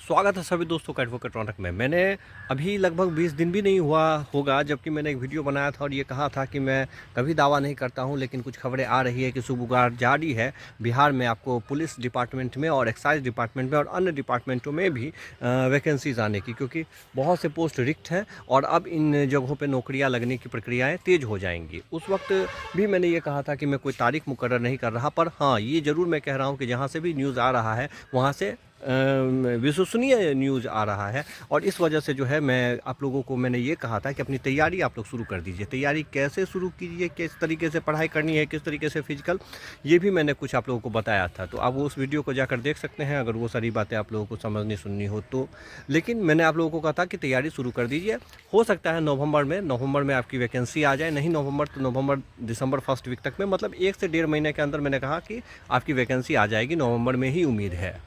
स्वागत है सभी दोस्तों का एडवोकेट रौनक में। मैंने अभी लगभग 20 दिन भी नहीं हुआ होगा जबकि मैंने एक वीडियो बनाया था और ये कहा था कि मैं कभी दावा नहीं करता हूं, लेकिन कुछ खबरें आ रही है कि सुबुगार जारी है बिहार में आपको पुलिस डिपार्टमेंट में और एक्साइज डिपार्टमेंट में और अन्य डिपार्टमेंटों में भी वैकेंसीज आने की, क्योंकि बहुत से पोस्ट रिक्त हैं और अब इन जगहों पर नौकरियाँ लगने की प्रक्रियाएँ तेज़ हो जाएंगी। उस वक्त भी मैंने ये कहा था कि मैं कोई तारीख मुकर्रर नहीं कर रहा, पर हाँ ये ज़रूर मैं कह रहा हूँ कि जहाँ से भी न्यूज़ आ रहा है वहाँ से विश्वसनीय न्यूज़ आ रहा है। और इस वजह से जो है मैं आप लोगों को मैंने ये कहा था कि अपनी तैयारी आप लोग शुरू कर दीजिए। तैयारी कैसे शुरू कीजिए, किस तरीके से पढ़ाई करनी है, किस तरीके से फिजिकल, ये भी मैंने कुछ आप लोगों को बताया था। तो आप उस वीडियो को जाकर देख सकते हैं अगर वो सारी बातें आप लोगों को समझनी सुननी हो तो। लेकिन मैंने आप लोगों को कहा था कि तैयारी शुरू कर दीजिए। हो सकता है नवंबर में आपकी वैकेंसी आ जाए, नहीं नवंबर तो नवंबर दिसंबर फर्स्ट वीक तक में, मतलब 1 से 1.5 महीने के अंदर मैंने कहा कि आपकी वैकेंसी आ जाएगी। नवंबर में ही उम्मीद है।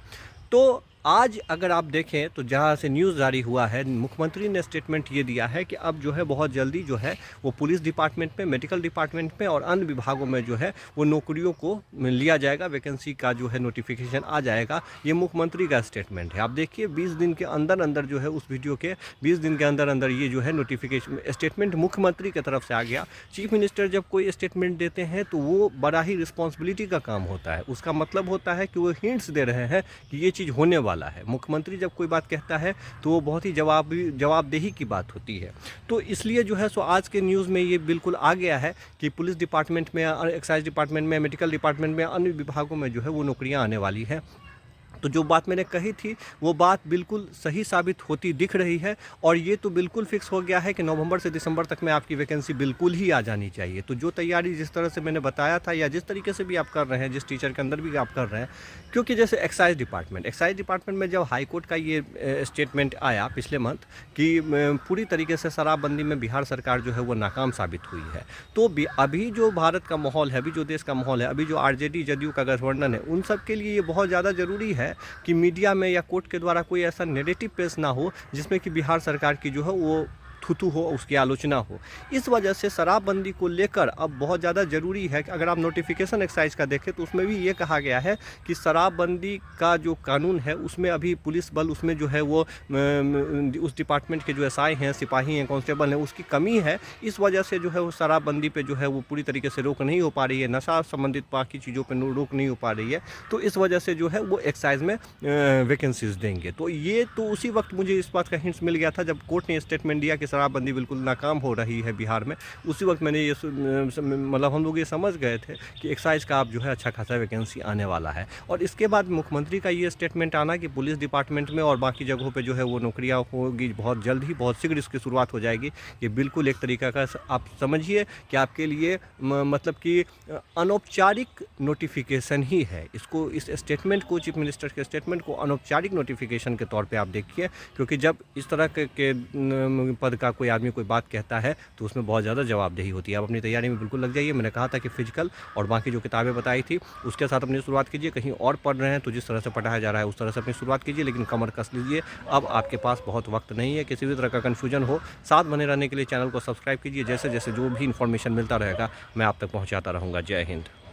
तो आज अगर आप देखें तो जहाँ से न्यूज़ जारी हुआ है, मुख्यमंत्री ने स्टेटमेंट ये दिया है कि अब जो है बहुत जल्दी जो है वो पुलिस डिपार्टमेंट में, मेडिकल डिपार्टमेंट में और अन्य विभागों में जो है वो नौकरियों को लिया जाएगा, वैकेंसी का जो है नोटिफिकेशन आ जाएगा। ये मुख्यमंत्री का स्टेटमेंट है। आप देखिए 20 दिन के अंदर अंदर जो है उस वीडियो के 20 दिन के अंदर अंदर ये जो है नोटिफिकेशन स्टेटमेंट मुख्यमंत्री की तरफ से आ गया। चीफ मिनिस्टर जब कोई स्टेटमेंट देते हैं तो वो बड़ा ही रिस्पॉन्सिबिलिटी का काम होता है। उसका मतलब होता है कि वो हिंट्स दे रहे हैं कि ये चीज़ होने वाला है। मुख्यमंत्री जब कोई बात कहता है तो वो बहुत ही जवाबदेही की बात होती है। तो इसलिए जो है सो आज के न्यूज़ में ये बिल्कुल आ गया है कि पुलिस डिपार्टमेंट में, एक्साइज डिपार्टमेंट में, मेडिकल डिपार्टमेंट में, अन्य विभागों में जो है वो नौकरियां आने वाली हैं। तो जो बात मैंने कही थी वो बात बिल्कुल सही साबित होती दिख रही है और ये तो बिल्कुल फिक्स हो गया है कि नवंबर से दिसंबर तक में आपकी वैकेंसी बिल्कुल ही आ जानी चाहिए। तो जो तैयारी जिस तरह से मैंने बताया था या जिस तरीके से भी आप कर रहे हैं, जिस टीचर के अंदर भी आप कर रहे हैं, क्योंकि जैसे एक्साइज डिपार्टमेंट में जब हाईकोर्ट का ये स्टेटमेंट आया पिछले मंथ कि पूरी तरीके से शराबबंदी में बिहार सरकार जो है वो नाकाम साबित हुई है, तो अभी जो भारत का माहौल है, अभी जो देश का माहौल है, अभी जो आरजेडी जदयू का गठबंधन है, उन सब के लिए ये बहुत ज़्यादा ज़रूरी है कि मीडिया में या कोर्ट के द्वारा कोई ऐसा नेगेटिव पेश ना हो जिसमें कि बिहार सरकार की जो है वो थू हो, उसकी आलोचना हो। इस वजह से शराबबंदी को लेकर अब बहुत ज़्यादा ज़रूरी है कि अगर आप नोटिफिकेशन एक्साइज का देखें तो उसमें भी ये कहा गया है कि शराबबंदी का जो कानून है उसमें अभी पुलिस बल, उसमें जो है वो उस डिपार्टमेंट के जो एसआई हैं, सिपाही हैं, कांस्टेबल हैं, उसकी कमी है। इस वजह से जो है वो शराबबंदी पे जो है वो पूरी तरीके से रोक नहीं हो पा रही है, नशा संबंधित बाकी चीज़ों पर रोक नहीं हो पा रही है। तो इस वजह से जो है वो एक्साइज में वैकेंसीज देंगे। तो ये तो उसी वक्त मुझे इस बात का हिंट्स मिल गया था जब कोर्ट ने स्टेटमेंट दिया कि शराबबंदी बिल्कुल नाकाम हो रही है बिहार में। उसी वक्त मैंने ये मतलब हम लोग ये समझ गए थे कि एक्साइज का अब जो है अच्छा खासा वैकेंसी आने वाला है। और इसके बाद मुख्यमंत्री का ये स्टेटमेंट आना कि पुलिस डिपार्टमेंट में और बाकी जगहों पे जो है वो नौकरियां होगी बहुत जल्द ही, बहुत शीघ्र इसकी शुरुआत हो जाएगी। ये बिल्कुल एक तरीका का आप समझिए कि आपके लिए मतलब कि अनौपचारिक नोटिफिकेशन ही है। इसको, इस स्टेटमेंट को, चीफ मिनिस्टर के स्टेटमेंट को अनौपचारिक नोटिफिकेशन के तौर पे आप देखिए, क्योंकि जब इस तरह के पद का कोई आदमी कोई बात कहता है तो उसमें बहुत ज़्यादा जवाबदेही होती है। आप अपनी तैयारी में बिल्कुल लग जाइए। मैंने कहा था कि फिजिकल और बाकी जो किताबें बताई थी उसके साथ अपनी शुरुआत कीजिए। कहीं और पढ़ रहे हैं तो जिस तरह से पढ़ाया जा रहा है उस तरह से अपनी शुरुआत कीजिए, लेकिन कमर कस लीजिए। अब आपके पास बहुत वक्त नहीं है। किसी भी तरह का कन्फ्यूजन हो, साथ बने रहने के लिए चैनल को सब्सक्राइब कीजिए। जैसे जैसे जो भी इन्फॉर्मेशन मिलता रहेगा मैं आप तक पहुँचाता रहूँगा। जय हिंद।